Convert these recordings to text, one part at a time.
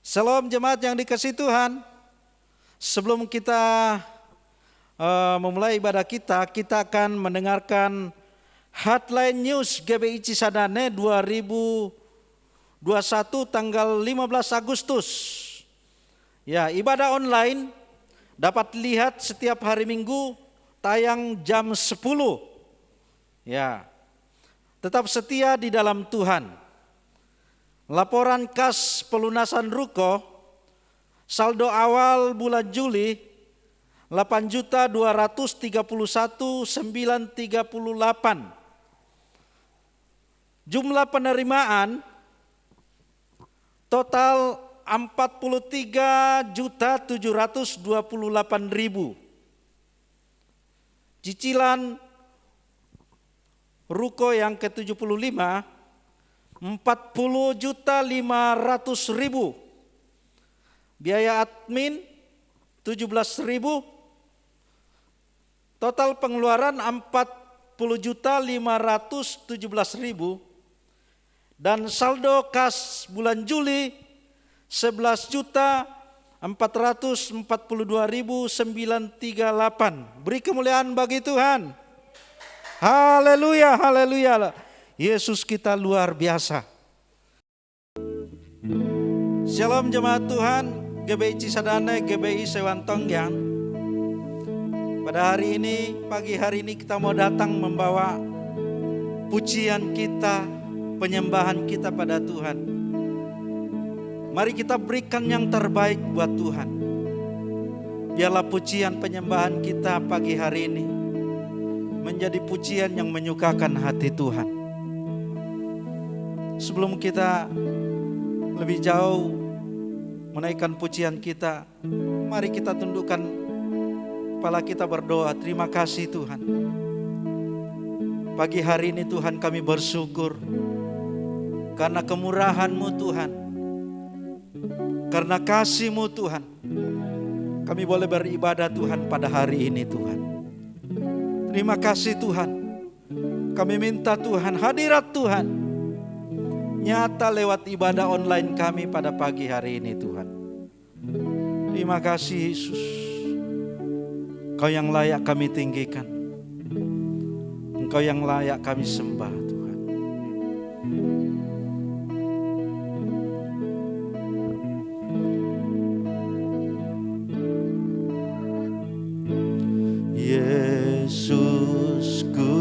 Shalom jemaat yang dikasihi Tuhan. Sebelum kita memulai ibadah kita akan mendengarkan Headline News GBI Cisadane 2021 tanggal 15 Agustus. Ya, ibadah online dapat lihat setiap hari Minggu tayang jam 10. Ya, tetap setia di dalam Tuhan. Laporan kas pelunasan ruko, saldo awal bulan Juli 8.231.938. Jumlah penerimaan total 43.728.000. Cicilan ruko yang ke-75 40.500.000. Biaya admin 17.000. Total pengeluaran 40.517.000. Dan saldo kas bulan Juli 11.442.938. Beri kemuliaan bagi Tuhan. Haleluya, haleluya. Yesus kita luar biasa. Shalom jemaat Tuhan, GBI Cisadane, GBI Sewantonggyang. Pada hari ini, pagi hari ini kita mau datang membawa pujian kita, penyembahan kita pada Tuhan. Mari kita berikan yang terbaik buat Tuhan. Biarlah pujian penyembahan kita pagi hari ini menjadi pujian yang menyukakan hati Tuhan. Sebelum kita lebih jauh menaikkan pujian kita, mari kita tundukkan kepala kita berdoa. Terima kasih Tuhan. Pagi hari ini Tuhan kami bersyukur karena kemurahan-Mu Tuhan, karena kasih-Mu Tuhan. Kami boleh beribadah Tuhan pada hari ini Tuhan. Terima kasih Tuhan. Kami minta Tuhan, hadirat Tuhan nyata lewat ibadah online kami pada pagi hari ini Tuhan. Terima kasih Yesus. Engkau yang layak kami tinggikan. Engkau yang layak kami sembah Tuhan. Yesusku,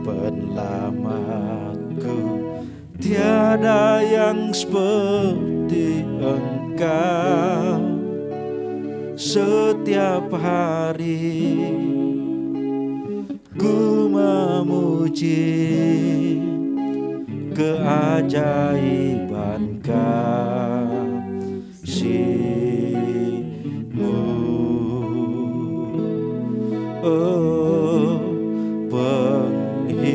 penyelamatku, tiada yang seperti Engkau. Setiap hari ku memuji keajaiban kasih-Mu. Oh, penghibur,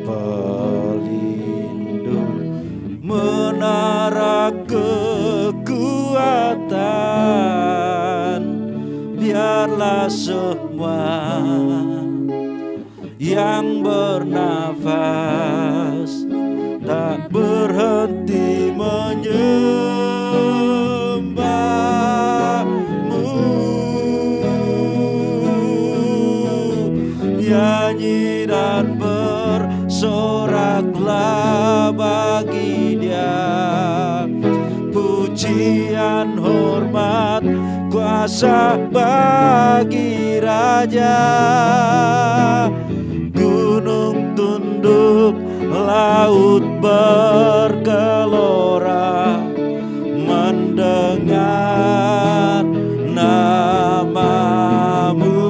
pelindung, menara kekuatan. Biarlah semua yang bernafas tak berhenti menyembah-Mu. Nyanyi dan bersoraklah bagi Dia, pujian, hormat, kuasa bagi Raja. Gunung tunduk, laut bergelora mendengar nama-Mu.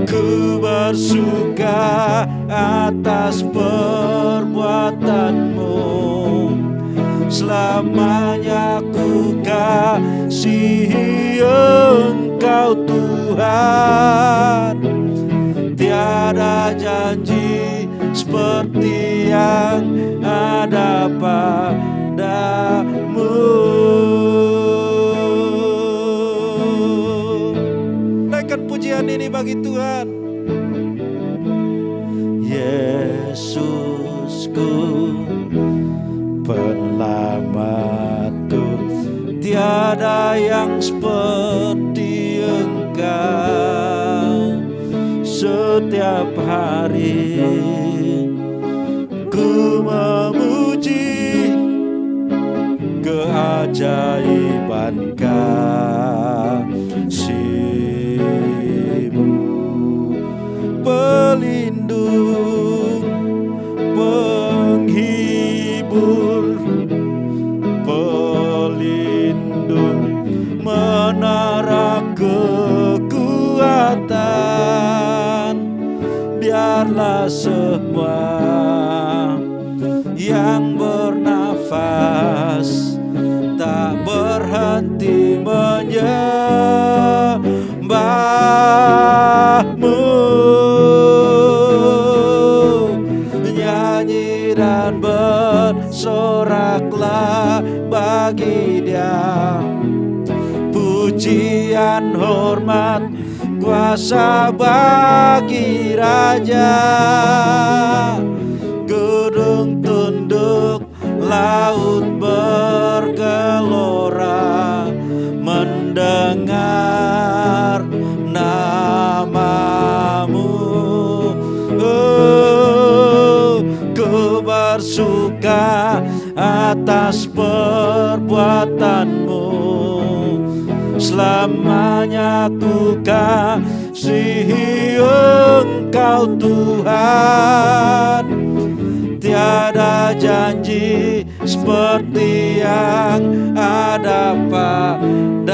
Ku bersuka atas perbuatan-Mu. Selamanya ku kasihi Engkau Tuhan. Tiada janji seperti yang ada padamu. Naikkan pujian ini bagi Tuhan. Yesus setiap hari ku memuji keajaiban kasih-Mu, pelindung, penghibur, pelindung, menara kekuatan. Biarlah semua yang bernafas tak berhenti menyembah-Mu. Nyanyi dan bersoraklah bagi Dia, pujian, hormat, kuasa bagi Raja. Gunung tunduk, laut bergelora mendengar nama-Mu. Oh, ku bersuka atas perbuatan-Mu, selamanya ku kasihi Engkau Tuhan. Tiada janji seperti yang ada padamu.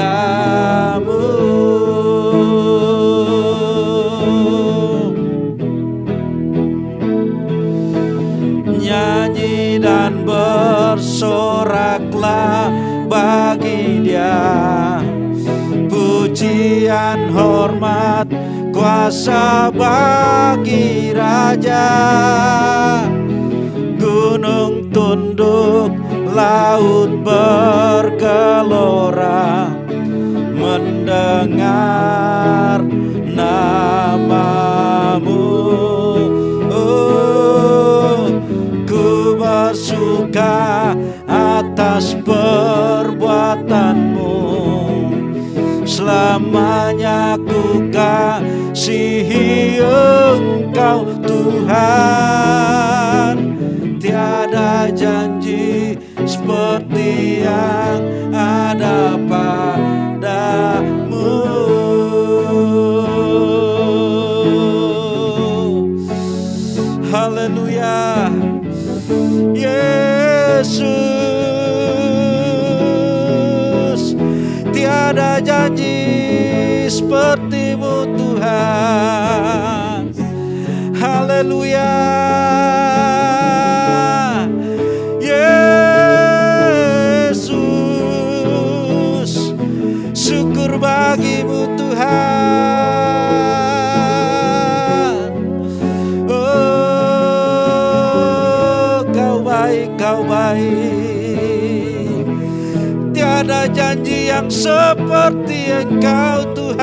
Nyanyi dan bersoraklah bagi Dia, pujian, hormat, kuasa bagi Raja. Gunung tunduk, laut bergelora mendengar nama-Mu. Oh, ku bersuka atas perbuatan-Mu, selamanya ku kasihi Engkau Tuhan. Tiada janji seperti yang ada padamu. Haleluya, Yesus. Tiada janji seperti-Mu Tuhan. Haleluya, Yesus. Syukur bagi-Mu Tuhan. Oh, Kau baik, Kau baik. Tiada janji yang seperti Engkau Tuhan.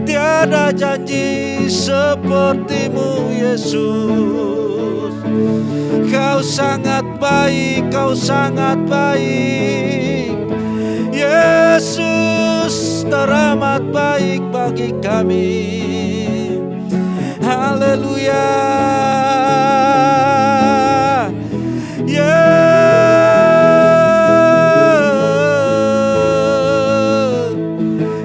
Tiada janji seperti-Mu Yesus. Kau sangat baik, Kau sangat baik. Yesus teramat baik bagi kami. Haleluya,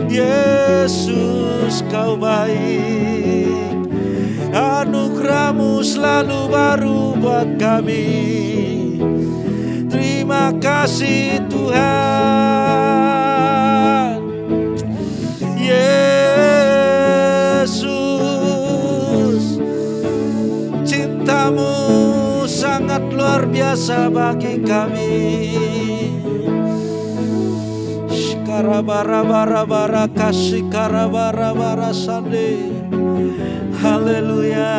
Yesus, Kau baik. Anugerah-Mu selalu baru buat kami. Terima kasih Tuhan. Yesus, cinta-Mu sangat luar biasa bagi kami. Karabara-bara-bara kasih karabara-bara sande. Haleluya.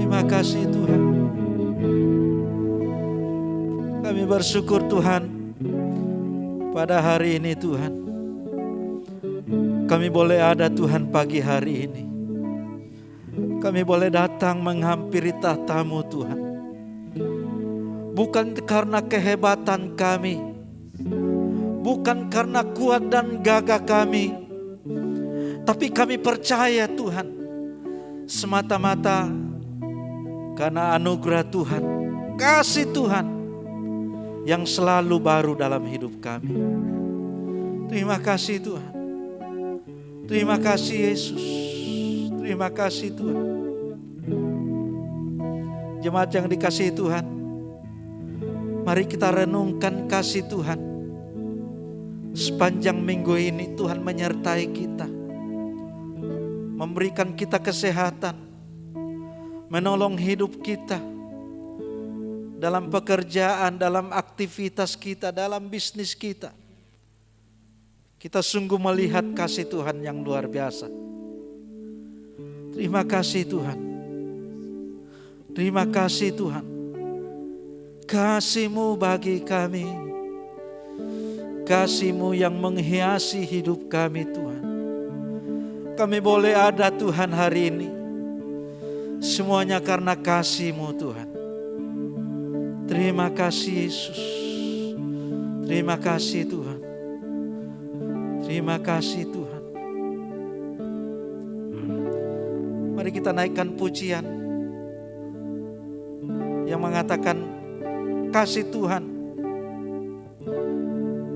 Terima kasih Tuhan. Kami bersyukur Tuhan pada hari ini Tuhan. Kami boleh ada Tuhan pagi hari ini. Kami boleh datang menghampiri tahta-Mu Tuhan. Bukan karena kehebatan kami, bukan karena kuat dan gagah kami, tapi kami percaya Tuhan, semata-mata karena anugerah Tuhan, kasih Tuhan yang selalu baru dalam hidup kami. Terima kasih Tuhan. Terima kasih Yesus. Terima kasih Tuhan. Jemaat yang dikasihi Tuhan, mari kita renungkan kasih Tuhan. Sepanjang minggu ini Tuhan menyertai kita, memberikan kita kesehatan, menolong hidup kita dalam pekerjaan, dalam aktivitas kita, dalam bisnis kita. Kita sungguh melihat kasih Tuhan yang luar biasa. Terima kasih Tuhan. Terima kasih Tuhan. Kasih-Mu bagi kami, kasih-Mu yang menghiasi hidup kami Tuhan. Kami boleh ada Tuhan hari ini, semuanya karena kasih-Mu Tuhan. Terima kasih Yesus. Terima kasih Tuhan. Terima kasih Tuhan. Mari kita naikkan pujian yang mengatakan kasih Tuhan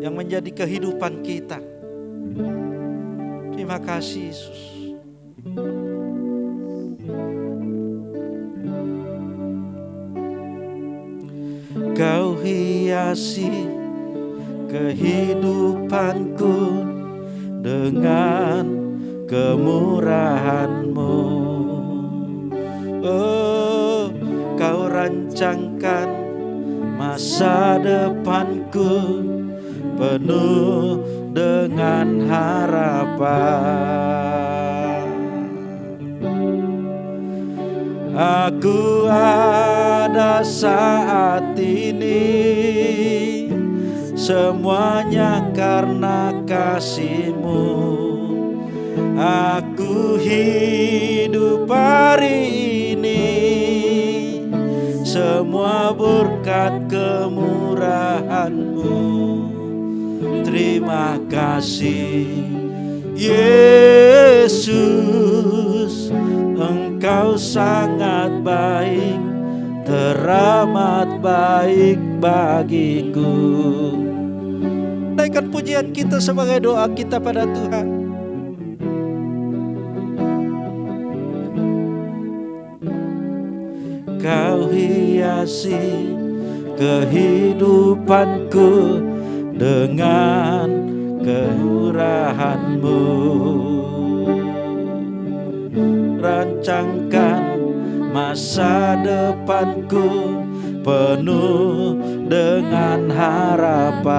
yang menjadi kehidupan kita. Terima kasih Yesus. Kau hiasi kehidupanku dengan kemurahan-Mu. Oh, Kau rancangkan masa depanku penuh dengan harapan. Aku ada saat ini, semuanya karena kasih-Mu. Aku hidup hari ini, semua berkat kemurahan-Mu. Terima kasih Yesus, Engkau sangat baik, teramat baik bagiku. Naikkan pujian kita sebagai doa kita pada Tuhan. Kau hiasi kehidupanku dengan kemurahan-Mu. Rancangkan masa depanku penuh dengan harapan.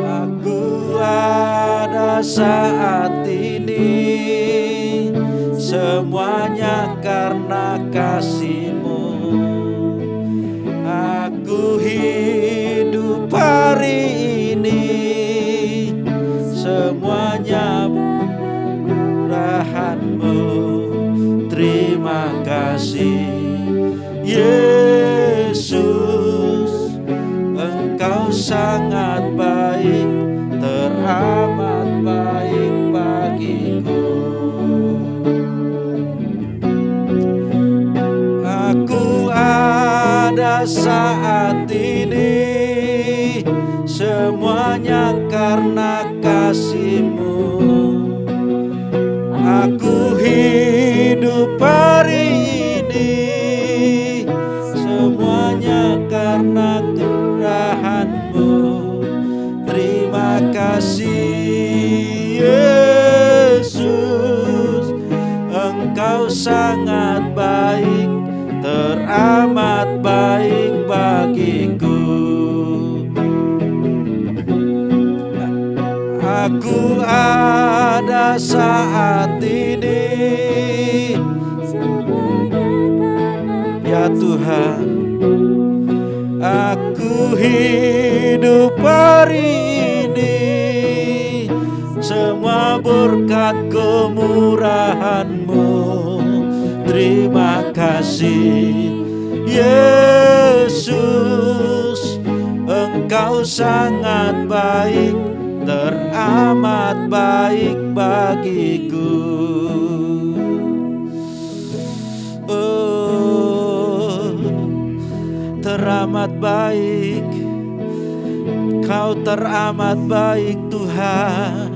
Aku ada saat ini, semuanya karena kasih-Mu. Aku hidup hari ini, semuanya kemurahan-Mu. Terima kasih Yesus, Engkau sangat baik, teramat baik bagiku. Aku ada saat ini, semuanya karena kasih-Mu. Aku hidup hari ini, semuanya karena kemurahan-Mu. Terima kasih Yesus, Engkau sangat baik, teramat baik bagiku. Aku ada saat ini, ya Tuhan. Aku hidup hari ini, semua berkat kemurahan-Mu. Terima kasih Yesus, Engkau sangat baik, teramat baik bagiku. Oh, teramat baik, Kau teramat baik Tuhan.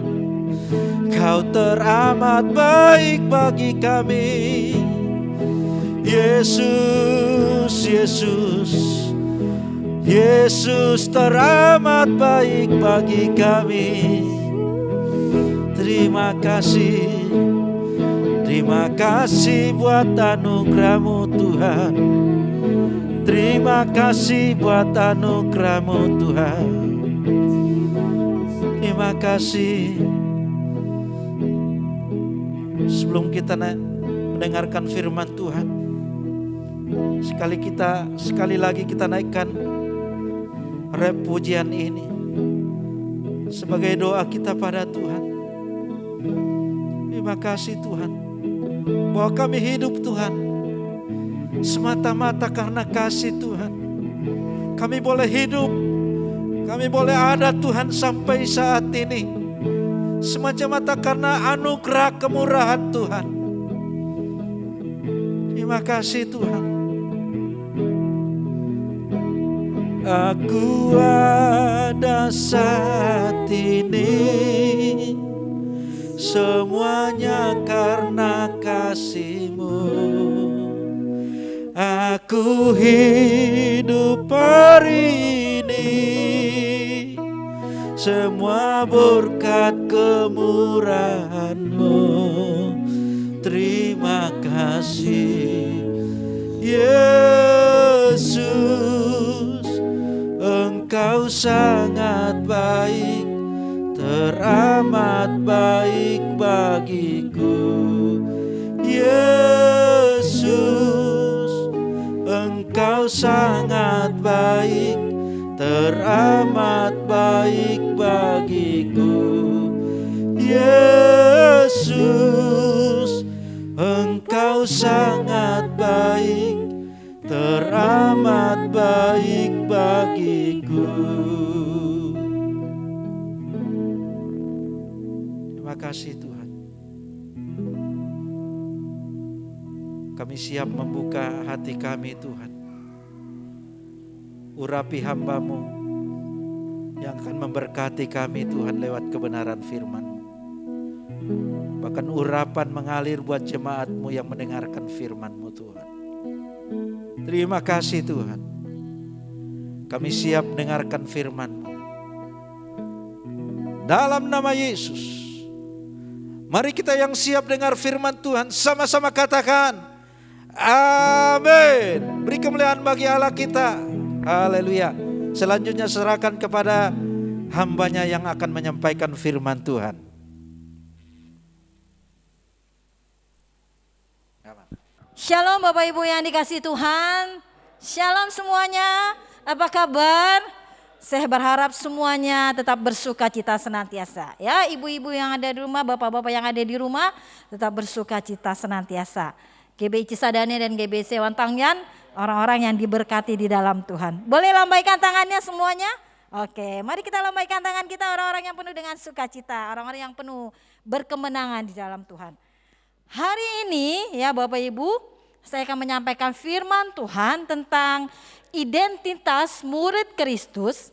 Kau teramat baik bagi kami. Yesus, Yesus, Yesus teramat baik bagi kami. Terima kasih buat anugerah-Mu Tuhan. Terima kasih buat anugerah-Mu Tuhan. Terima kasih. Sebelum kita mendengarkan firman Tuhan, sekali lagi kita naikkan rap pujian ini sebagai doa kita pada Tuhan. Terima kasih Tuhan, bahwa kami hidup Tuhan semata-mata karena kasih Tuhan. Kami boleh hidup, kami boleh ada Tuhan sampai saat ini semata-mata karena anugerah kemurahan Tuhan. Terima kasih Tuhan. Aku ada saat ini semuanya karena kasih-Mu. Aku hidup hari ini semua berkat kemurahan-Mu. Terima kasih Yesus, Engkau sangat baik, teramat baik bagiku. Yesus, Engkau sangat baik, teramat baik bagiku. Yesus, Engkau sangat baik, teramat baik bagiku. Terima kasih Tuhan. Kami siap membuka hati kami Tuhan. Urapi hamba-Mu yang akan memberkati kami Tuhan lewat kebenaran firman-Mu. Bahkan urapan mengalir buat jemaat-Mu yang mendengarkan firman-Mu Tuhan. Terima kasih Tuhan. Kami siap mendengarkan firman-Mu. Dalam nama Yesus, mari kita yang siap dengar firman Tuhan sama-sama katakan amin. Beri kemuliaan bagi Allah kita. Haleluya. Selanjutnya serahkan kepada hamba-Nya yang akan menyampaikan firman Tuhan. Shalom Bapak Ibu yang dikasihi Tuhan. Shalom semuanya. Apa kabar? Saya berharap semuanya tetap bersuka cita senantiasa. Ya, ibu-ibu yang ada di rumah, bapak-bapak yang ada di rumah, tetap bersuka cita senantiasa. GBI Cisadane dan GBI Sewantangyan, orang-orang yang diberkati di dalam Tuhan. Boleh lambaikan tangannya semuanya? Oke, mari kita lambaikan tangan kita, orang-orang yang penuh dengan sukacita, orang-orang yang penuh berkemenangan di dalam Tuhan. Hari ini ya Bapak Ibu, saya akan menyampaikan firman Tuhan tentang identitas murid Kristus,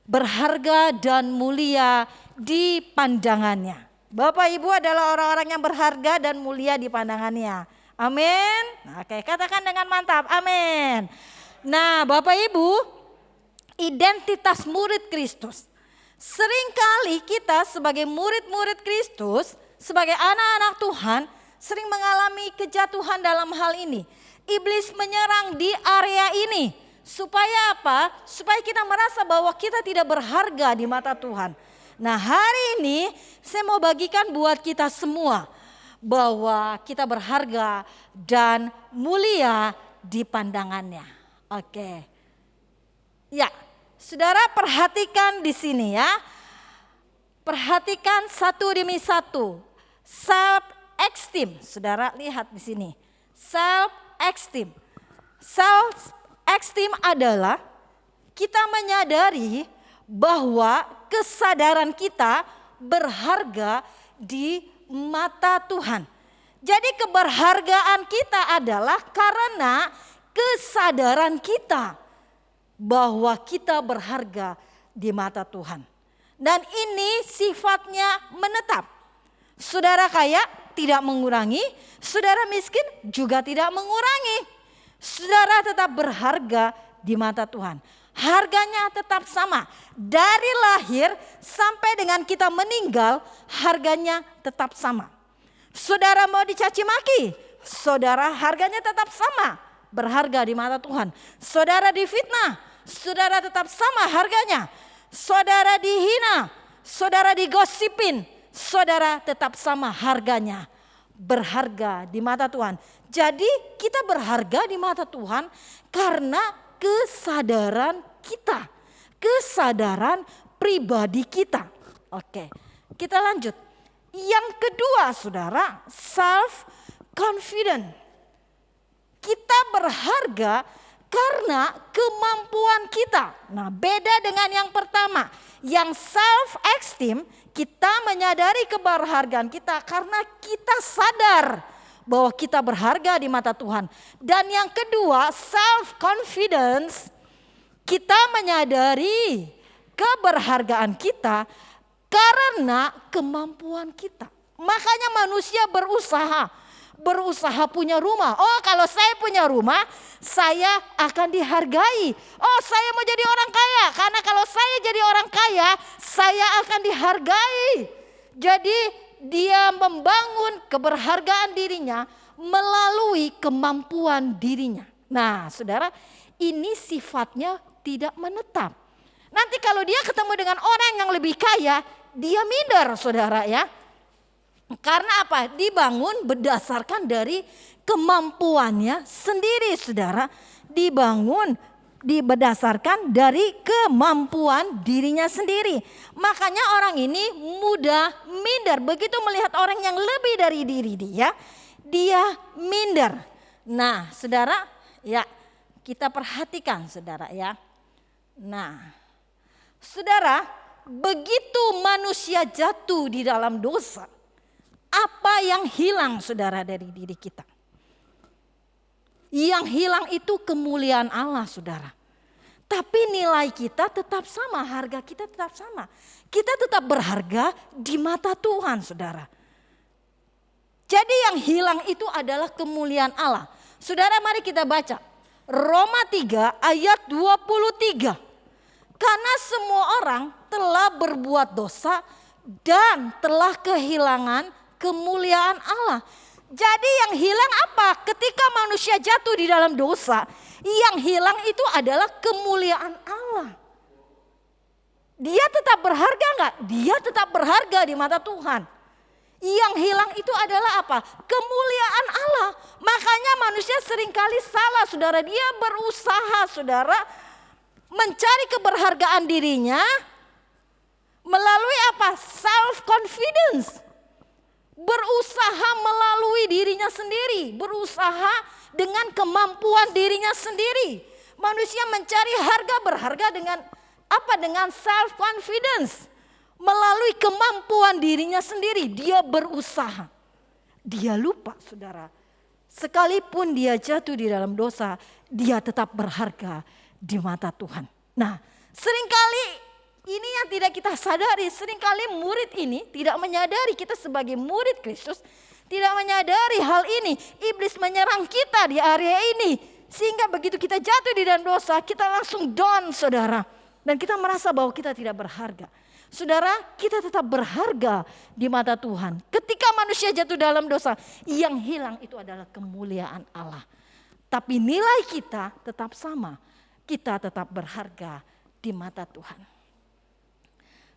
berharga dan mulia di pandangannya. Bapak Ibu adalah orang-orang yang berharga dan mulia di pandangannya. Amin. Oke, katakan dengan mantap. Amin. Nah, Bapak Ibu, identitas murid Kristus. Seringkali kita sebagai murid-murid Kristus, sebagai anak-anak Tuhan, sering mengalami kejatuhan dalam hal ini. Iblis menyerang di area ini. Supaya apa? Supaya kita merasa bahwa kita tidak berharga di mata Tuhan. Nah, hari ini saya mau bagikan buat kita semua bahwa kita berharga dan mulia di pandangannya. Oke. Ya, saudara perhatikan di sini ya. Perhatikan satu demi satu. Self-esteem. Saudara lihat di sini. Self-esteem. Self-esteem adalah kita menyadari bahwa kesadaran kita berharga di mata Tuhan. Jadi keberhargaan kita adalah karena kesadaran kita bahwa kita berharga di mata Tuhan. Dan ini sifatnya menetap. Saudara kaya tidak mengurangi, saudara miskin juga tidak mengurangi. Saudara tetap berharga di mata Tuhan. Harganya tetap sama. Dari lahir sampai dengan kita meninggal, harganya tetap sama. Saudara mau dicaci maki, saudara harganya tetap sama. Berharga di mata Tuhan. Saudara difitnah, saudara tetap sama harganya. Saudara dihina, saudara digosipin, saudara tetap sama harganya. Berharga di mata Tuhan. Jadi kita berharga di mata Tuhan karena kesadaran kita. Kesadaran pribadi kita. Oke, kita lanjut. Yang kedua saudara, self confident. Kita berharga karena kemampuan kita. Nah, beda dengan yang pertama. Yang self esteem, kita menyadari keberhargaan kita karena kita sadar bahwa kita berharga di mata Tuhan. Dan yang kedua, self confidence, kita menyadari keberhargaan kita karena kemampuan kita. Makanya manusia berusaha punya rumah. Oh, kalau saya punya rumah, saya akan dihargai. Oh, saya mau jadi orang kaya. Karena kalau saya jadi orang kaya, saya akan dihargai. Jadi dia membangun keberhargaan dirinya melalui kemampuan dirinya. Nah, saudara, ini sifatnya tidak menetap. Nanti kalau dia ketemu dengan orang yang lebih kaya, dia minder, saudara ya. Karena apa? Dibangun berdasarkan dari kemampuannya sendiri, saudara. Berdasarkan dari kemampuan dirinya sendiri. Makanya orang ini mudah minder. Begitu melihat orang yang lebih dari diri dia minder. Nah, saudara, ya kita perhatikan, saudara ya. Nah, saudara, begitu manusia jatuh di dalam dosa, apa yang hilang, saudara, dari diri kita? Yang hilang itu kemuliaan Allah, saudara. Tapi nilai kita tetap sama, harga kita tetap sama. Kita tetap berharga di mata Tuhan, saudara. Jadi yang hilang itu adalah kemuliaan Allah. Saudara, mari kita baca Roma 3 ayat 23. Karena semua orang telah berbuat dosa dan telah kehilangan kemuliaan Allah. Jadi yang hilang apa? Ketika manusia jatuh di dalam dosa, yang hilang itu adalah kemuliaan Allah. Dia tetap berharga enggak? Dia tetap berharga di mata Tuhan. Yang hilang itu adalah apa? Kemuliaan Allah. Makanya manusia seringkali salah, saudara. Dia berusaha, saudara, mencari keberhargaan dirinya melalui apa? Self confidence. Berusaha melalui dirinya sendiri, berusaha dengan kemampuan dirinya sendiri. Manusia mencari berharga dengan apa? Dengan self confidence. Melalui kemampuan dirinya sendiri, dia berusaha. Dia lupa, saudara. Sekalipun dia jatuh di dalam dosa, dia tetap berharga di mata Tuhan. Nah, seringkali ini yang tidak kita sadari, seringkali murid ini tidak menyadari, kita sebagai murid Kristus tidak menyadari hal ini. Iblis menyerang kita di area ini. Sehingga begitu kita jatuh di dalam dosa, kita langsung down, saudara. Dan kita merasa bahwa kita tidak berharga. Saudara, kita tetap berharga di mata Tuhan. Ketika manusia jatuh dalam dosa, yang hilang itu adalah kemuliaan Allah. Tapi nilai kita tetap sama. Kita tetap berharga di mata Tuhan.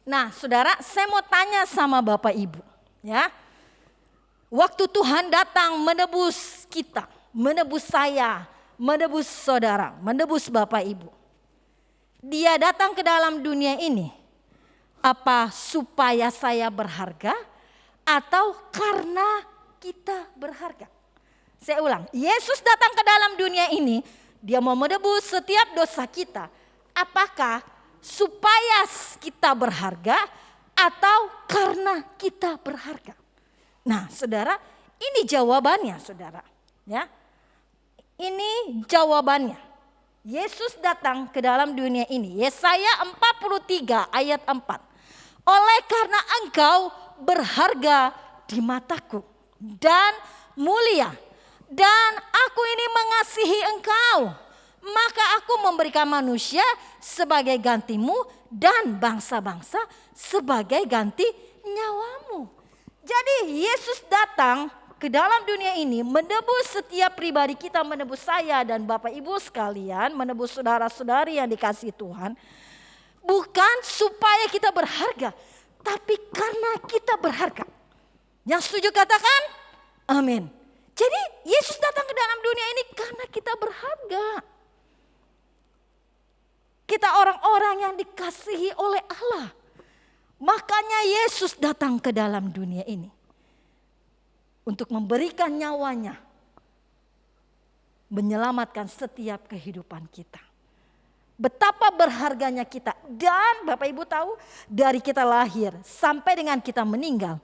Nah, saudara, saya mau tanya sama Bapak Ibu, ya. Waktu Tuhan datang menebus kita, menebus saya, menebus saudara, menebus Bapak Ibu. Dia datang ke dalam dunia ini apa supaya saya berharga atau karena kita berharga? Saya ulang, Yesus datang ke dalam dunia ini, dia mau menebus setiap dosa kita. Apakah supaya kita berharga atau karena kita berharga? Nah, saudara, ini jawabannya, saudara. Ya, ini jawabannya. Yesus datang ke dalam dunia ini. Yesaya 43 ayat 4. Oleh karena engkau berharga di mataku dan mulia, dan aku ini mengasihi engkau, maka aku memberikan manusia sebagai gantimu dan bangsa-bangsa sebagai ganti nyawamu. Jadi Yesus datang ke dalam dunia ini menebus setiap pribadi kita, menebus saya dan Bapak Ibu sekalian, menebus saudara-saudari yang dikasihi Tuhan. Bukan supaya kita berharga, tapi karena kita berharga. Yang setuju katakan amin. Jadi Yesus datang ke dalam dunia ini karena kita berharga. Kita orang-orang yang dikasihi oleh Allah. Makanya Yesus datang ke dalam dunia ini. Untuk memberikan nyawanya. Menyelamatkan setiap kehidupan kita. Betapa berharganya kita. Dan Bapak Ibu tahu, dari kita lahir sampai dengan kita meninggal,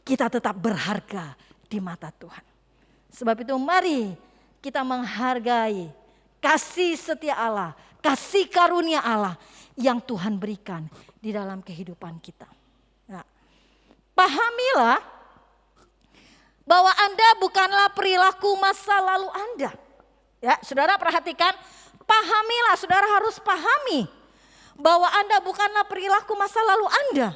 kita tetap berharga di mata Tuhan. Sebab itu mari kita menghargai kasih setia Allah, kasih karunia Allah yang Tuhan berikan di dalam kehidupan kita. Nah, pahamilah bahwa Anda bukanlah perilaku masa lalu Anda. Ya, saudara perhatikan, pahamilah, saudara harus pahami bahwa Anda bukanlah perilaku masa lalu Anda.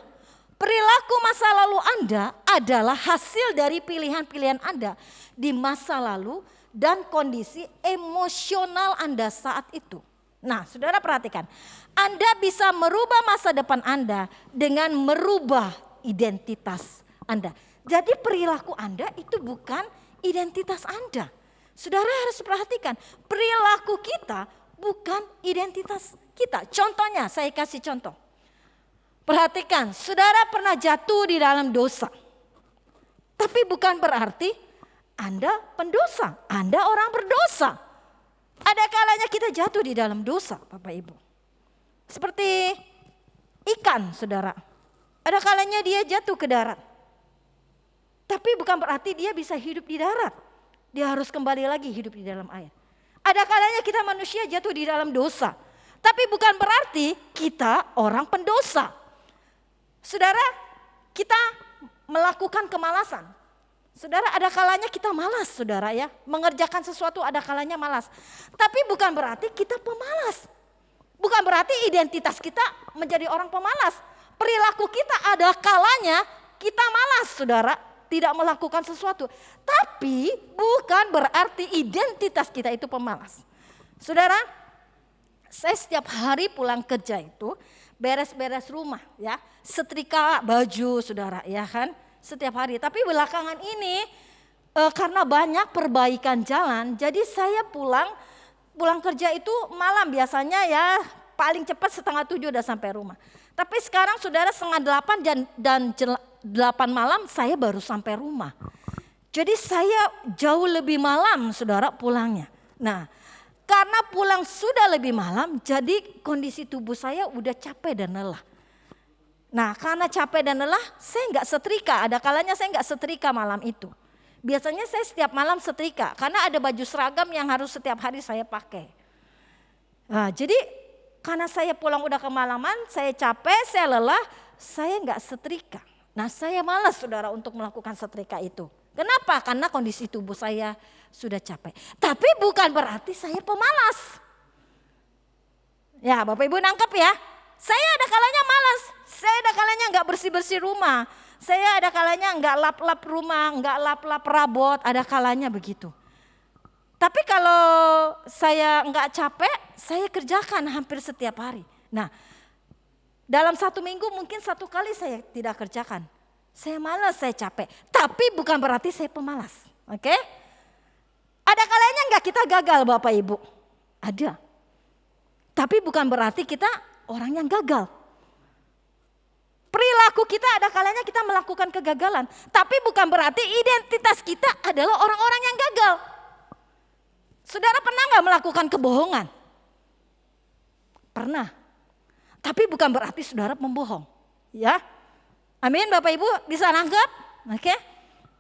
Perilaku masa lalu Anda adalah hasil dari pilihan-pilihan Anda di masa lalu dan kondisi emosional Anda saat itu. Nah, saudara perhatikan, Anda bisa merubah masa depan Anda dengan merubah identitas Anda. Jadi perilaku Anda itu bukan identitas Anda. Saudara harus perhatikan, perilaku kita bukan identitas kita. Contohnya, saya kasih contoh. Perhatikan, saudara pernah jatuh di dalam dosa. Tapi bukan berarti Anda pendosa, Anda orang berdosa. Ada kalanya kita jatuh di dalam dosa, Bapak Ibu. Seperti ikan, saudara. Ada kalanya dia jatuh ke darat. Tapi bukan berarti dia bisa hidup di darat. Dia harus kembali lagi hidup di dalam air. Ada kalanya kita manusia jatuh di dalam dosa. Tapi bukan berarti kita orang pendosa. Saudara, kita melakukan kemalasan. Saudara, ada kalanya kita malas, saudara ya. Mengerjakan sesuatu ada kalanya malas. Tapi bukan berarti kita pemalas. Bukan berarti identitas kita menjadi orang pemalas. Perilaku kita ada kalanya kita malas, saudara. Tidak melakukan sesuatu. Tapi bukan berarti identitas kita itu pemalas. Saudara, saya setiap hari pulang kerja itu beres-beres rumah ya. Setrika baju, saudara ya kan. Setiap hari. Tapi belakangan ini karena banyak perbaikan jalan. Jadi saya pulang kerja itu malam biasanya ya. Paling cepat 6:30 udah sampai rumah. Tapi sekarang saudara 7:30 dan 8 malam saya baru sampai rumah. Jadi saya jauh lebih malam saudara pulangnya. Nah, karena pulang sudah lebih malam jadi kondisi tubuh saya udah capek dan lelah. Nah, karena capek dan lelah saya nggak setrika. Ada kalanya saya nggak setrika malam itu. Biasanya saya setiap malam setrika karena ada baju seragam yang harus setiap hari saya pakai. Nah, jadi karena saya pulang udah kemalaman, saya capek, saya lelah, saya nggak setrika. Nah, saya malas saudara untuk melakukan setrika itu. Kenapa? Karena kondisi tubuh saya sudah capek. Tapi bukan berarti saya pemalas. Ya, Bapak Ibu nangkep ya. Saya ada kalanya malas. Saya ada kalanya nggak bersih-bersih rumah. Saya ada kalanya nggak lap-lap rumah, nggak lap-lap perabot. Ada kalanya begitu. Tapi kalau saya nggak capek, saya kerjakan hampir setiap hari. Nah, dalam 1 minggu mungkin 1 kali saya tidak kerjakan. Saya malas, saya capek. Tapi bukan berarti saya pemalas. Oke? Ada kalanya nggak kita gagal Bapak Ibu? Ada. Tapi bukan berarti kita orang yang gagal. Perilaku kita ada kalanya kita melakukan kegagalan. Tapi bukan berarti identitas kita adalah orang-orang yang gagal. Saudara pernah nggak melakukan kebohongan? Pernah. Tapi bukan berarti saudara membohong. Ya, amin Bapak Ibu, bisa nangkep? Oke.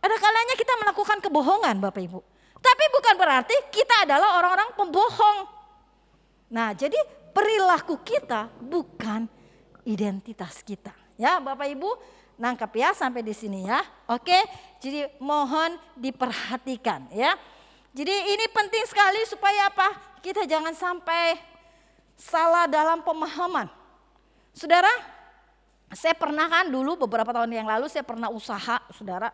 Ada kalanya kita melakukan kebohongan Bapak Ibu. Tapi bukan berarti kita adalah orang-orang pembohong. Nah, jadi perilaku kita bukan identitas kita. Ya, Bapak Ibu, nangkep ya sampai di sini ya. Oke. Jadi mohon diperhatikan ya. Jadi ini penting sekali supaya apa? Kita jangan sampai salah dalam pemahaman. Saudara, saya pernah kan dulu beberapa tahun yang lalu saya pernah usaha, saudara.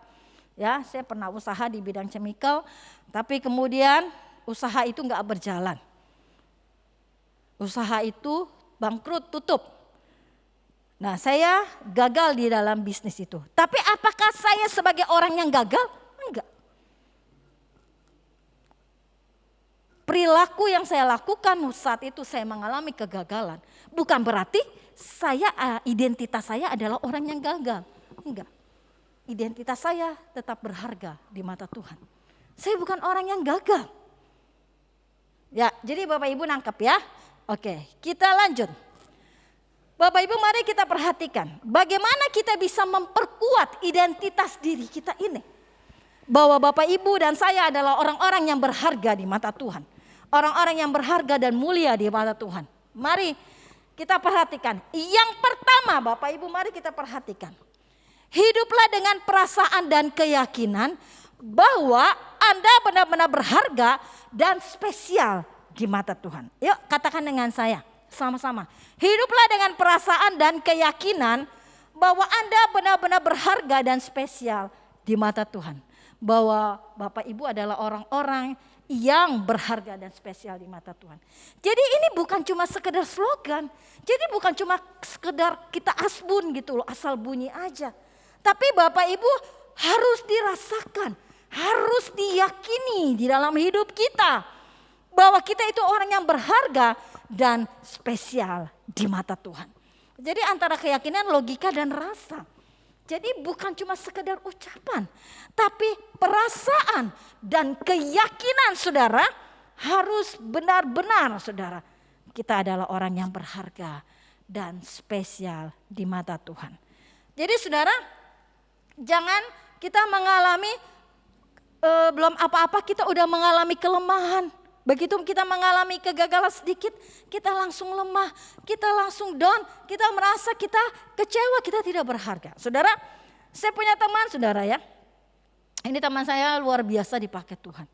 Ya, saya pernah usaha di bidang chemical, tapi kemudian usaha itu nggak berjalan. Usaha itu bangkrut, tutup. Nah, saya gagal di dalam bisnis itu. Tapi apakah saya sebagai orang yang gagal? Enggak. Perilaku yang saya lakukan saat itu saya mengalami kegagalan. Bukan berarti identitas saya adalah orang yang gagal. Enggak. Identitas saya tetap berharga di mata Tuhan. Saya bukan orang yang gagal. Ya, jadi Bapak Ibu nangkep ya. Oke, kita lanjut. Bapak Ibu mari kita perhatikan bagaimana kita bisa memperkuat identitas diri kita ini. Bahwa Bapak Ibu dan saya adalah orang-orang yang berharga di mata Tuhan. Orang-orang yang berharga dan mulia di mata Tuhan. Mari kita perhatikan. Yang pertama Bapak Ibu mari kita perhatikan. Hiduplah dengan perasaan dan keyakinan bahwa Anda benar-benar berharga dan spesial di mata Tuhan. Yuk katakan dengan saya sama-sama. Hiduplah dengan perasaan dan keyakinan bahwa Anda benar-benar berharga dan spesial di mata Tuhan. Bahwa Bapak Ibu adalah orang-orang yang berharga dan spesial di mata Tuhan. Jadi ini bukan cuma sekedar slogan. Jadi bukan cuma sekedar kita asbun gitu loh, asal bunyi aja. Tapi Bapak Ibu harus dirasakan, harus diyakini di dalam hidup kita. Bahwa kita itu orang yang berharga dan spesial di mata Tuhan. Jadi antara keyakinan, logika dan rasa. Jadi bukan cuma sekedar ucapan. Tapi perasaan dan keyakinan saudara harus benar-benar saudara. Kita adalah orang yang berharga dan spesial di mata Tuhan. Jadi saudara, jangan kita mengalami belum apa-apa kita udah mengalami kelemahan. Begitu kita mengalami kegagalan sedikit, kita langsung lemah, kita langsung down, kita merasa kita kecewa, kita tidak berharga. Saudara, saya punya teman saudara ya. Ini teman saya luar biasa dipakai Tuhan.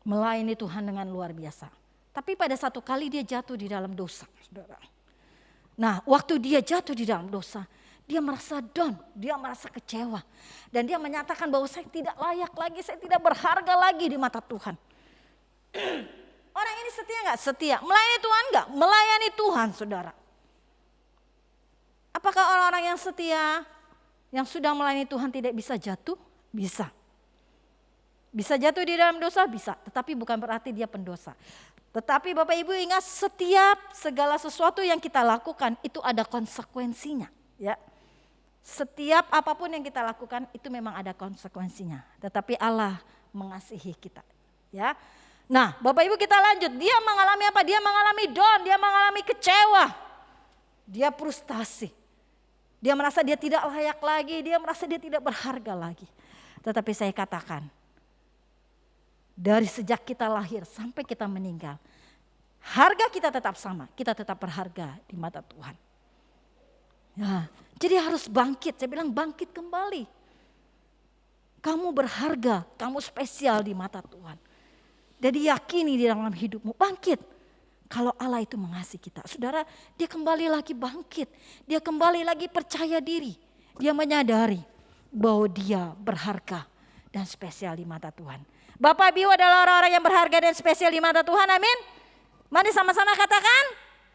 Melayani Tuhan dengan luar biasa. Tapi pada satu kali dia jatuh di dalam dosa, saudara. Nah, waktu dia jatuh di dalam dosa, dia merasa down, dia merasa kecewa. Dan dia menyatakan bahwa saya tidak layak lagi, saya tidak berharga lagi di mata Tuhan. Orang ini setia enggak? Setia. Melayani Tuhan enggak? Melayani Tuhan saudara. Apakah orang-orang yang setia, yang sudah melayani Tuhan tidak bisa jatuh? Bisa. Bisa jatuh di dalam dosa? Bisa. Tetapi bukan berarti dia pendosa. Tetapi Bapak Ibu ingat setiap segala sesuatu yang kita lakukan itu ada konsekuensinya. Ya. Setiap apapun yang kita lakukan itu memang ada konsekuensinya. Tetapi Allah mengasihi kita. Ya. Nah Bapak Ibu kita lanjut. Dia mengalami apa? Dia mengalami down, dia mengalami kecewa. Dia frustasi. Dia merasa dia tidak layak lagi, dia merasa dia tidak berharga lagi. Tetapi saya katakan, dari sejak kita lahir sampai kita meninggal, harga kita tetap sama, kita tetap berharga di mata Tuhan. Nah, jadi harus bangkit, saya bilang bangkit kembali. Kamu berharga, kamu spesial di mata Tuhan. Jadi yakini di dalam hidupmu, bangkit. Kalau Allah itu mengasihi kita. Saudara, dia kembali lagi bangkit. Dia kembali lagi percaya diri. Dia menyadari bahwa dia berharga dan spesial di mata Tuhan. Bapak Ibu adalah orang-orang yang berharga dan spesial di mata Tuhan, amin. Mari sama-sama katakan,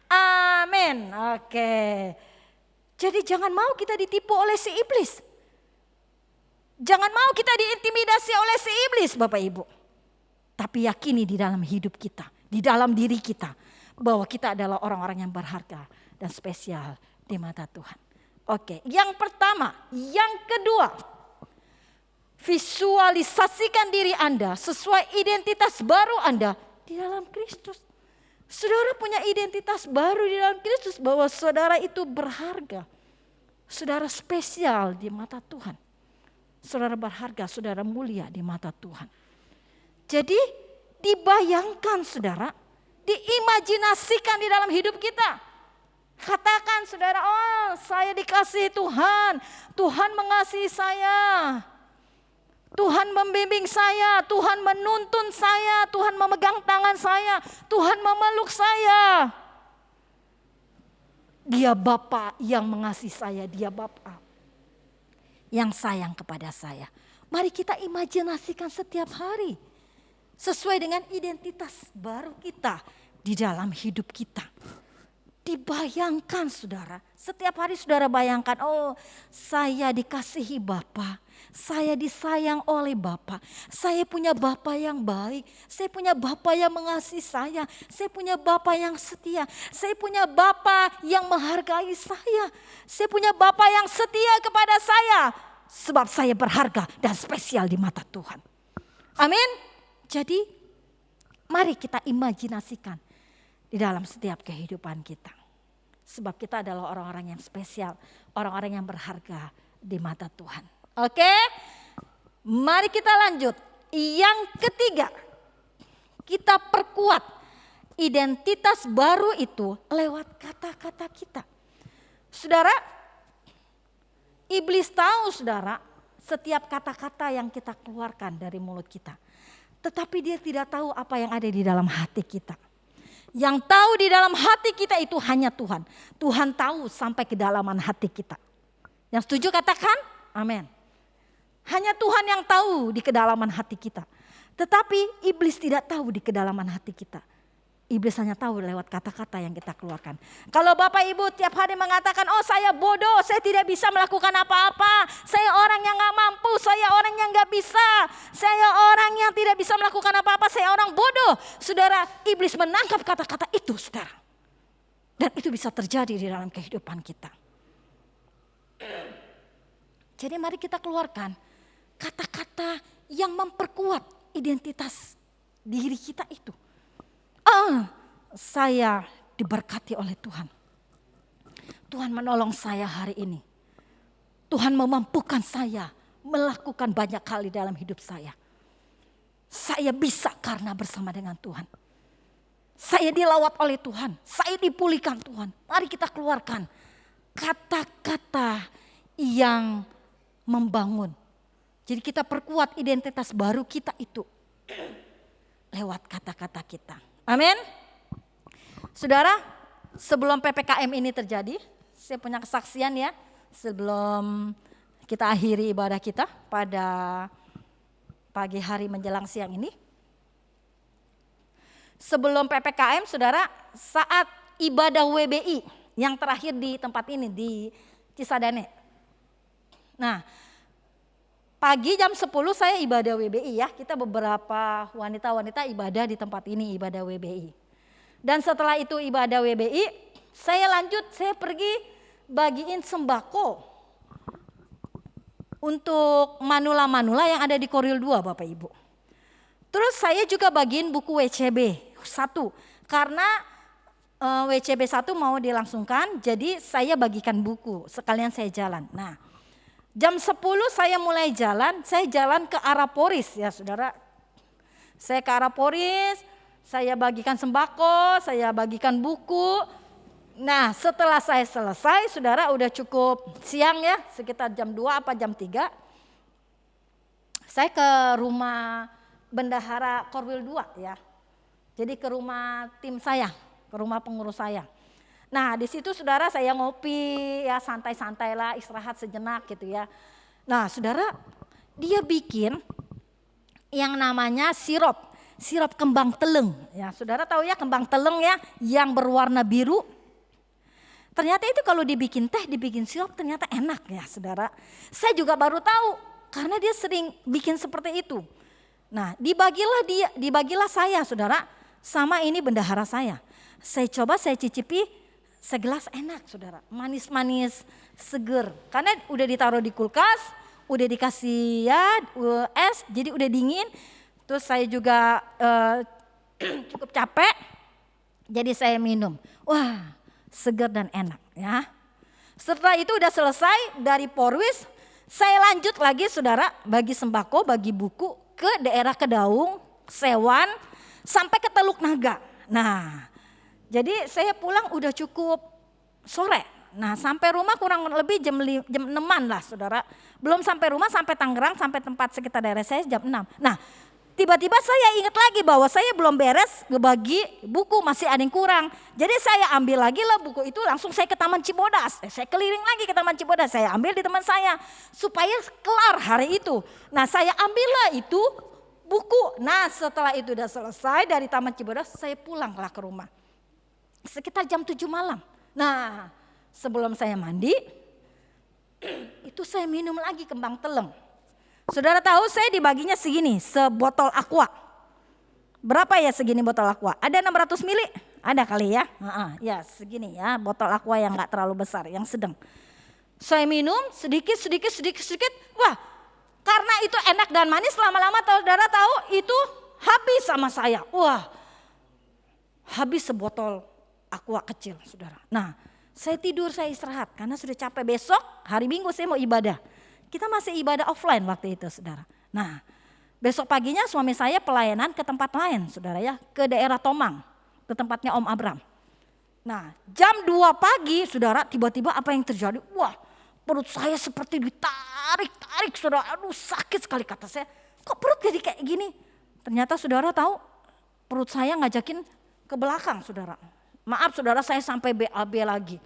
amin. Oke. Jadi jangan mau kita ditipu oleh si iblis. Jangan mau kita diintimidasi oleh si iblis Bapak Ibu. Tapi yakini di dalam hidup kita, di dalam diri kita, bahwa kita adalah orang-orang yang berharga dan spesial di mata Tuhan. Oke, yang pertama, yang kedua, visualisasikan diri Anda sesuai identitas baru Anda di dalam Kristus. Saudara punya identitas baru di dalam Kristus bahwa saudara itu berharga. Saudara spesial di mata Tuhan. Saudara berharga, saudara mulia di mata Tuhan. Jadi dibayangkan saudara, diimajinasikan di dalam hidup kita. Katakan saudara, oh saya dikasihi Tuhan, Tuhan mengasihi saya. Tuhan membimbing saya, Tuhan menuntun saya, Tuhan memegang tangan saya, Tuhan memeluk saya. Dia Bapa yang mengasihi saya, dia Bapa yang sayang kepada saya. Mari kita imajinasikan setiap hari sesuai dengan identitas baru kita di dalam hidup kita. Dibayangkan saudara, setiap hari saudara bayangkan, oh saya dikasihi Bapa, saya disayang oleh Bapa, saya punya Bapa yang baik, saya punya Bapa yang mengasihi saya punya Bapa yang setia, saya punya Bapa yang menghargai saya punya Bapa yang setia kepada saya, sebab saya berharga dan spesial di mata Tuhan. Amin. Jadi mari kita imajinasikan di dalam setiap kehidupan kita. Sebab kita adalah orang-orang yang spesial, orang-orang yang berharga di mata Tuhan. Oke, mari kita lanjut. Yang ketiga, kita perkuat identitas baru itu lewat kata-kata kita. Saudara, iblis tahu saudara setiap kata-kata yang kita keluarkan dari mulut kita. Tetapi dia tidak tahu apa yang ada di dalam hati kita. Yang tahu di dalam hati kita itu hanya Tuhan. Tuhan tahu sampai kedalaman hati kita. Yang setuju katakan amin. Hanya Tuhan yang tahu di kedalaman hati kita. Tetapi iblis tidak tahu di kedalaman hati kita. Iblis hanya tahu lewat kata-kata yang kita keluarkan. Kalau Bapak Ibu tiap hari mengatakan, oh saya bodoh, saya tidak bisa melakukan apa-apa. Saya orang yang gak mampu, saya orang yang gak bisa. Saya orang yang tidak bisa melakukan apa-apa, saya orang bodoh. Saudara, iblis menangkap kata-kata itu saudara. Dan itu bisa terjadi di dalam kehidupan kita. Jadi mari kita keluarkan kata-kata yang memperkuat identitas diri kita itu. Saya diberkati oleh Tuhan. Tuhan menolong saya hari ini. Tuhan memampukan saya melakukan banyak hal di dalam hidup saya. Saya bisa karena bersama dengan Tuhan. Saya dilawat oleh Tuhan. Saya dipulihkan Tuhan. Mari kita keluarkan kata-kata yang membangun. Jadi kita perkuat identitas baru kita itu lewat kata-kata kita. Amin. Saudara, sebelum PPKM ini terjadi, saya punya kesaksian ya. Sebelum kita akhiri ibadah kita pada pagi hari menjelang siang ini. Sebelum PPKM, saudara, saat ibadah WBI yang terakhir di tempat ini, di Cisadane. Nah, pagi jam 10 saya ibadah WBI ya. Kita beberapa wanita-wanita ibadah di tempat ini, ibadah WBI. Dan setelah itu ibadah WBI, saya pergi bagiin sembako untuk manula-manula yang ada di Koril 2 Bapak Ibu. Terus saya juga bagiin buku WCB 1 karena WCB 1 mau dilangsungkan, jadi saya bagikan buku sekalian saya jalan. Nah, jam 10 saya mulai jalan, saya jalan ke arah Poris ya saudara. Saya ke arah Poris, saya bagikan sembako, saya bagikan buku. Nah setelah saya selesai saudara udah cukup siang ya, sekitar jam 2 apa jam 3. Saya ke rumah bendahara Korwil 2 ya. Jadi ke rumah tim saya, ke rumah pengurus saya. Nah di situ saudara saya ngopi ya, santai-santai lah, istirahat sejenak gitu ya. Nah saudara, dia bikin yang namanya sirup kembang teleng. Ya saudara tahu ya kembang teleng ya, yang berwarna biru. Ternyata itu kalau dibikin teh, dibikin sirup ternyata enak ya saudara. Saya juga baru tahu karena dia sering bikin seperti itu. Nah dibagilah saya saudara sama ini bendahara saya. Saya coba, saya cicipi. Segelas enak saudara, manis-manis, seger. Karena udah ditaruh di kulkas, udah dikasih ya es, jadi udah dingin. Terus saya juga cukup capek. Jadi saya minum. Wah, segar dan enak ya. Setelah itu udah selesai dari Porwis, saya lanjut lagi saudara bagi sembako, bagi buku ke daerah Kedaung, Sewan, sampai ke Teluk Naga. Nah, jadi saya pulang udah cukup sore. Nah, sampai rumah kurang lebih jam 6-an lah saudara. Belum sampai rumah, sampai Tangerang, sampai tempat sekitar daerah saya jam 6. Nah, tiba-tiba saya ingat lagi bahwa saya belum beres ngebagi buku, masih ada yang kurang. Jadi saya ambil lagi lah buku itu, langsung saya ke Taman Cibodas. Saya keliling lagi ke Taman Cibodas, saya ambil di teman saya supaya kelar hari itu. Nah, saya ambillah itu buku. Nah, setelah itu udah selesai dari Taman Cibodas, saya pulanglah ke rumah. Sekitar jam 7 malam. Nah, sebelum saya mandi, itu saya minum lagi kembang teleng. Saudara tahu saya dibaginya segini, sebotol aqua. Berapa ya segini botol aqua? Ada 600 mili? Ada kali ya? Ya segini ya, botol aqua yang gak terlalu besar, yang sedang. Saya minum sedikit. Wah, karena itu enak dan manis, lama-lama saudara tahu itu habis sama saya. Wah, habis sebotol aqua kecil saudara. Nah, saya tidur, saya istirahat karena sudah capek. Besok hari Minggu saya mau ibadah. Kita masih ibadah offline waktu itu saudara. Nah, besok paginya suami saya pelayanan ke tempat lain saudara ya. Ke daerah Tomang, ke tempatnya Om Abram. Nah, jam 2 pagi saudara, tiba-tiba apa yang terjadi? Wah, perut saya seperti ditarik saudara. Aduh, sakit sekali kata saya. Kok perut jadi kayak gini? Ternyata saudara tahu, perut saya ngajakin ke belakang saudara. Maaf saudara, saya sampai BAB lagi.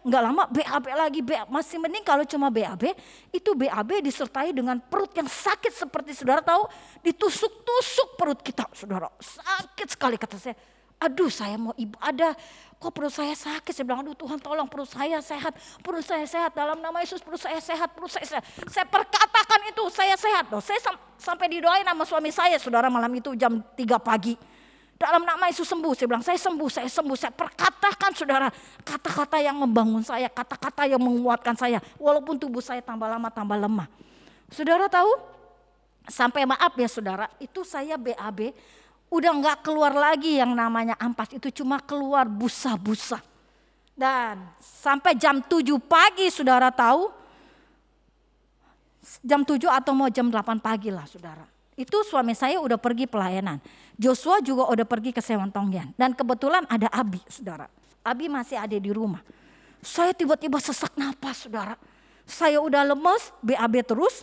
Enggak lama BAB lagi, masih mending kalau cuma BAB, itu BAB disertai dengan perut yang sakit seperti saudara tahu, ditusuk-tusuk perut kita saudara, sakit sekali kata saya. Aduh, saya mau ibadah, kok perut saya sakit? Saya bilang, aduh Tuhan tolong perut saya sehat, dalam nama Yesus perut saya sehat. Saya perkatakan itu, saya sehat. Saya sampai didoain sama suami saya saudara malam itu jam 3 pagi. Dalam nama Yesus sembuh, saya bilang saya sembuh, saya perkatakan saudara, kata-kata yang membangun saya, kata-kata yang menguatkan saya, walaupun tubuh saya tambah lama tambah lemah. Saudara tahu, sampai maaf ya saudara, itu saya BAB, udah gak keluar lagi yang namanya ampas, itu cuma keluar busa-busa. Dan sampai jam 7 pagi saudara tahu, jam 7 atau mau jam 8 pagi lah saudara. Itu suami saya udah pergi pelayanan. Joshua juga udah pergi ke Sewan Tongyan. Dan kebetulan ada Abi saudara. Abi masih ada di rumah. Saya tiba-tiba sesak napas saudara. Saya udah lemes, BAB terus.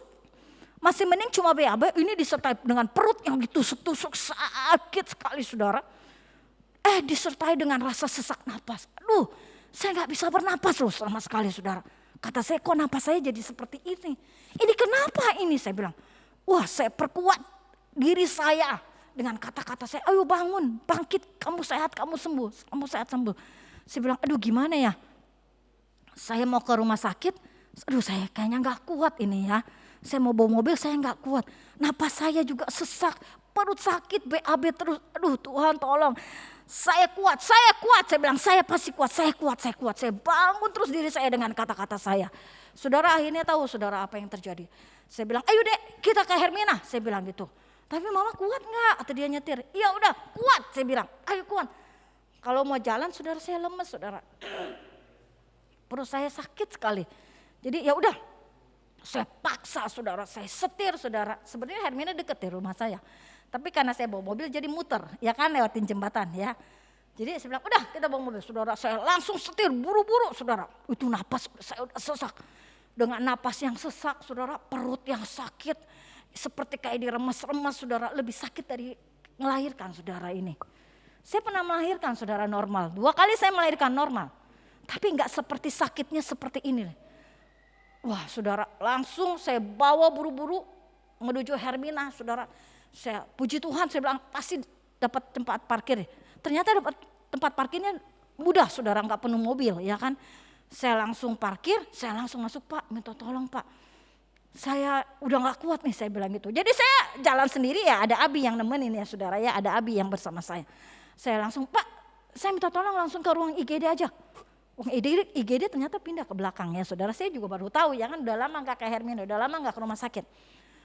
Masih mending cuma BAB, ini disertai dengan perut yang ditusuk-tusuk sakit sekali saudara. Disertai dengan rasa sesak napas. Aduh, saya gak bisa bernapas loh selama sekali saudara. Kata saya, kok napas saya jadi seperti ini? Ini kenapa ini? Saya bilang. Wah, saya perkuat diri saya dengan kata-kata saya, ayo bangun, bangkit, kamu sehat, kamu sehat sembuh. Saya bilang, aduh gimana ya, saya mau ke rumah sakit, aduh saya kayaknya gak kuat ini ya. Saya mau bawa mobil, saya gak kuat, napas saya juga sesak, perut sakit, BAB terus, aduh Tuhan tolong. Saya kuat, saya bilang saya pasti kuat, saya kuat. Saya bangun terus diri saya dengan kata-kata saya. Saudara akhirnya tahu saudara apa yang terjadi. Saya bilang, ayo dek kita ke Hermina, saya bilang gitu. Tapi mama kuat gak? Atau dia nyetir, iya udah kuat, saya bilang, ayo kuat. Kalau mau jalan saudara saya lemes saudara. Perut saya sakit sekali. Jadi ya udah, saya paksa saudara, saya setir saudara. Sebenarnya Hermina deket di rumah saya. Tapi karena saya bawa mobil jadi muter, ya kan lewatin jembatan ya. Jadi saya bilang, udah kita bawa mobil saudara. Saya langsung setir buru-buru saudara. Itu napas saya udah sesak. Dengan napas yang sesak saudara, perut yang sakit. Seperti kayak diremes-remes saudara, lebih sakit dari melahirkan saudara ini. Saya pernah melahirkan saudara normal, 2 kali saya melahirkan normal. Tapi gak seperti sakitnya seperti ini. Wah saudara, langsung saya bawa buru-buru menuju Hermina saudara. Saya puji Tuhan, saya bilang pasti dapat tempat parkir. Ternyata dapat tempat parkirnya mudah saudara, gak penuh mobil ya kan. Saya langsung parkir, saya langsung masuk, Pak minta tolong Pak. Saya udah gak kuat nih saya bilang gitu. Jadi saya jalan sendiri ya, ada Abi yang nemenin ya saudara ya, ada Abi yang bersama saya. Saya langsung, Pak saya minta tolong langsung ke ruang IGD aja. Ruang IGD ternyata pindah ke belakang ya saudara, saya juga baru tahu ya kan, udah lama gak ke Hermina, udah lama gak ke rumah sakit.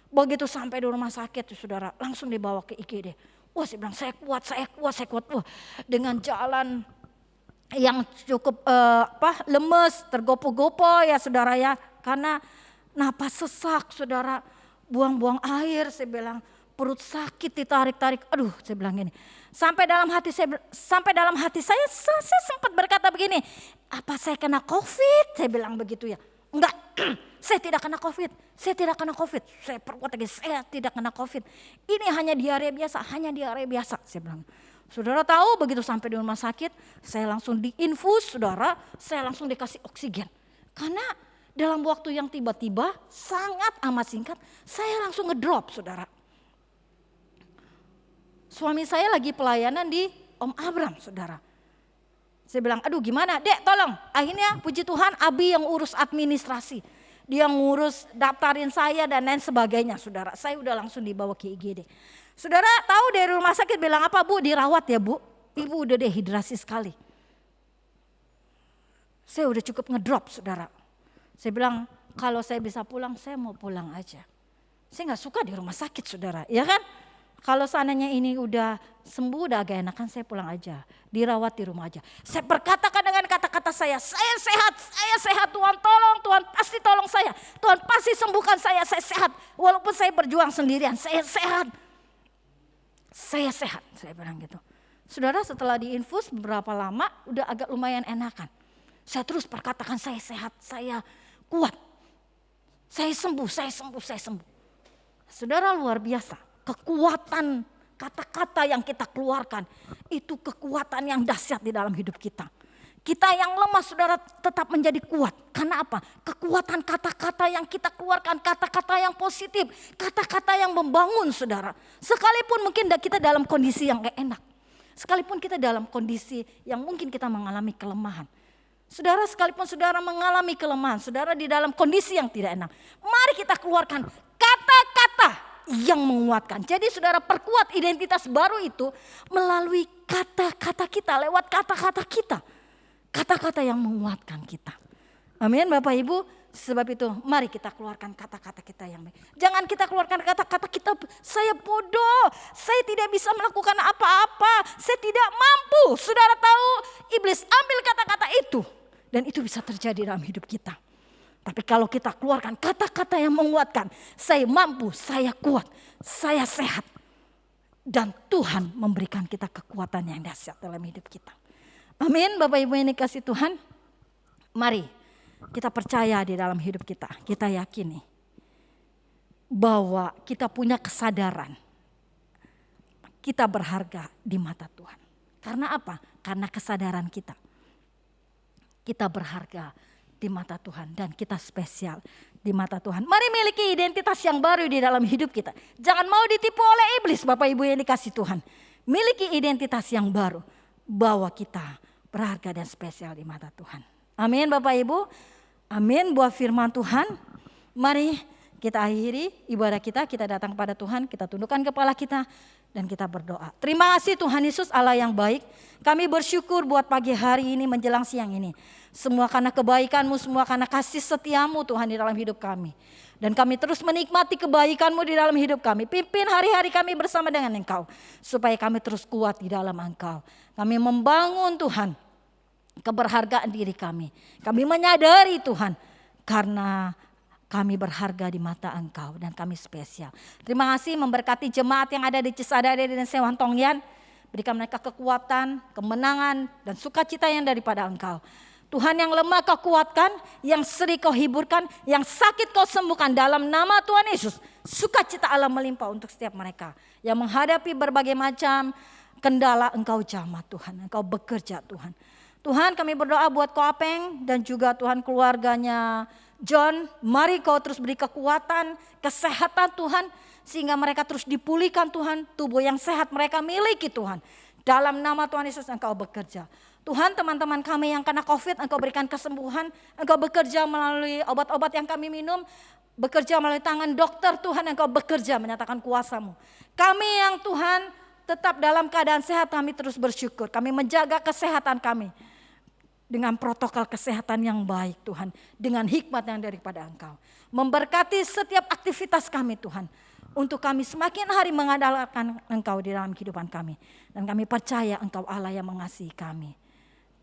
Begitu sampai di rumah sakit saudara, langsung dibawa ke IGD. Wah, saya bilang saya kuat, saya kuat, saya kuat. Wah, dengan jalan yang cukup lemes, tergopoh-gopoh ya saudara ya. Karena napas sesak saudara, buang-buang air, saya bilang perut sakit ditarik-tarik. Aduh, saya bilang gini. Sampai dalam hati saya sempat berkata begini, apa saya kena COVID? Saya bilang begitu ya. Enggak, saya tidak kena COVID. Saya tidak kena COVID. Saya perkuat lagi, saya tidak kena COVID. Ini hanya diare biasa, hanya diare biasa. Saya bilang, saudara tahu begitu sampai di rumah sakit, saya langsung diinfus saudara, saya langsung dikasih oksigen. Karena dalam waktu yang tiba-tiba, sangat amat singkat, saya langsung ngedrop saudara. Suami saya lagi pelayanan di Om Abram saudara. Saya bilang, aduh gimana dek tolong. Akhirnya puji Tuhan Abi yang urus administrasi. Dia ngurus daftarin saya dan lain sebagainya saudara. Saya udah langsung dibawa ke IGD. Saudara tahu dari rumah sakit bilang apa bu? Dirawat ya bu. Ibu udah dehidrasi sekali. Saya udah cukup ngedrop saudara. Saya bilang kalau saya bisa pulang saya mau pulang aja. Saya gak suka di rumah sakit saudara, ya kan? Kalau seandainya ini udah sembuh, udah agak enakan, saya pulang aja. Dirawat di rumah aja. Saya berkatakan dengan kata-kata saya sehat, Tuhan tolong, Tuhan pasti tolong saya. Tuhan pasti sembuhkan saya sehat. Walaupun saya berjuang sendirian, saya sehat. Saya sehat, saya bilang gitu. Saudara setelah diinfus beberapa lama, udah agak lumayan enakan. Saya terus perkatakan saya sehat, saya kuat. Saya sembuh. Saudara luar biasa. Kekuatan kata-kata yang kita keluarkan itu kekuatan yang dahsyat di dalam hidup kita. Kita yang lemah saudara tetap menjadi kuat. Karena apa? Kekuatan kata-kata yang kita keluarkan, kata-kata yang positif, kata-kata yang membangun saudara. Sekalipun mungkin kita dalam kondisi yang gak enak. Sekalipun kita dalam kondisi yang mungkin kita mengalami kelemahan. Saudara sekalipun saudara mengalami kelemahan, saudara di dalam kondisi yang tidak enak. Mari kita keluarkan kata-kata yang menguatkan. Jadi saudara perkuat identitas baru itu melalui kata-kata kita, lewat kata-kata kita. Kata-kata yang menguatkan kita. Amin Bapak Ibu. Sebab itu mari kita keluarkan kata-kata kita yang baik. Jangan kita keluarkan kata-kata kita, saya bodoh, saya tidak bisa melakukan apa-apa, saya tidak mampu. Saudara tahu iblis ambil kata-kata itu. Dan itu bisa terjadi dalam hidup kita. Tapi kalau kita keluarkan kata-kata yang menguatkan, saya mampu, saya kuat, saya sehat. Dan Tuhan memberikan kita kekuatan yang dahsyat dalam hidup kita. Amin Bapak Ibu yang dikasihi Tuhan. Mari kita percaya di dalam hidup kita. Kita yakini bahwa kita punya kesadaran. Kita berharga di mata Tuhan. Karena apa? Karena kesadaran kita. Kita berharga di mata Tuhan dan kita spesial di mata Tuhan. Mari miliki identitas yang baru di dalam hidup kita. Jangan mau ditipu oleh iblis Bapak Ibu yang dikasih Tuhan. Miliki identitas yang baru bahwa kita berharga dan spesial di mata Tuhan. Amin Bapak Ibu. Amin buat firman Tuhan. Mari kita akhiri ibadah kita datang kepada Tuhan, kita tundukkan kepala kita dan kita berdoa. Terima kasih Tuhan Yesus Allah yang baik. Kami bersyukur buat pagi hari ini menjelang siang ini. Semua karena kebaikan-Mu, semua karena kasih setia-Mu Tuhan di dalam hidup kami. Dan kami terus menikmati kebaikan-Mu di dalam hidup kami. Pimpin hari-hari kami bersama dengan Engkau. Supaya kami terus kuat di dalam Engkau. Kami membangun Tuhan keberhargaan diri kami. Kami menyadari Tuhan karena kami berharga di mata Engkau dan kami spesial. Terima kasih memberkati jemaat yang ada di Cisadane dan Sewantongyan. Berikan mereka kekuatan, kemenangan dan sukacita yang daripada Engkau. Tuhan yang lemah Kau kuatkan, yang sedih Kau hiburkan, yang sakit Kau sembuhkan dalam nama Tuhan Yesus. Sukacita Allah melimpah untuk setiap mereka yang menghadapi berbagai macam kendala. Engkau jamah Tuhan, Engkau bekerja Tuhan. Tuhan kami berdoa buat Ko Apeng dan juga Tuhan keluarganya John. Mari Kau terus beri kekuatan, kesehatan Tuhan. Sehingga mereka terus dipulihkan Tuhan. Tubuh yang sehat mereka miliki Tuhan. Dalam nama Tuhan Yesus Engkau bekerja. Tuhan teman-teman kami yang kena COVID Engkau berikan kesembuhan. Engkau bekerja melalui obat-obat yang kami minum. Bekerja melalui tangan dokter Tuhan Engkau bekerja menyatakan kuasa-Mu. Kami yang Tuhan tetap dalam keadaan sehat kami terus bersyukur. Kami menjaga kesehatan kami. Dengan protokol kesehatan yang baik Tuhan. Dengan hikmat yang daripada Engkau. Memberkati setiap aktivitas kami Tuhan. untuk kami semakin hari mengandalkan Engkau di dalam kehidupan kami. Dan kami percaya Engkau Allah yang mengasihi kami.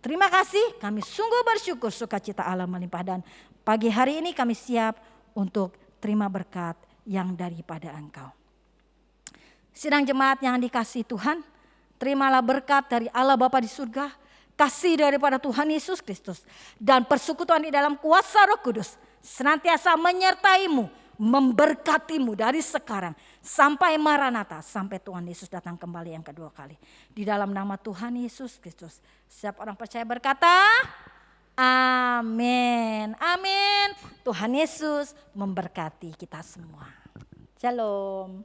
Terima kasih, kami sungguh bersyukur sukacita Allah melimpah, dan pagi hari ini kami siap untuk terima berkat yang daripada Engkau. Sidang jemaat yang dikasihi Tuhan, terimalah berkat dari Allah Bapa di surga, kasih daripada Tuhan Yesus Kristus, dan persekutuan di dalam kuasa Roh Kudus senantiasa menyertaimu, memberkatimu dari sekarang sampai Maranatha, sampai Tuhan Yesus datang kembali yang kedua kali. Di dalam nama Tuhan Yesus Kristus, setiap orang percaya berkata, amin. Amin. Tuhan Yesus memberkati kita semua. Shalom.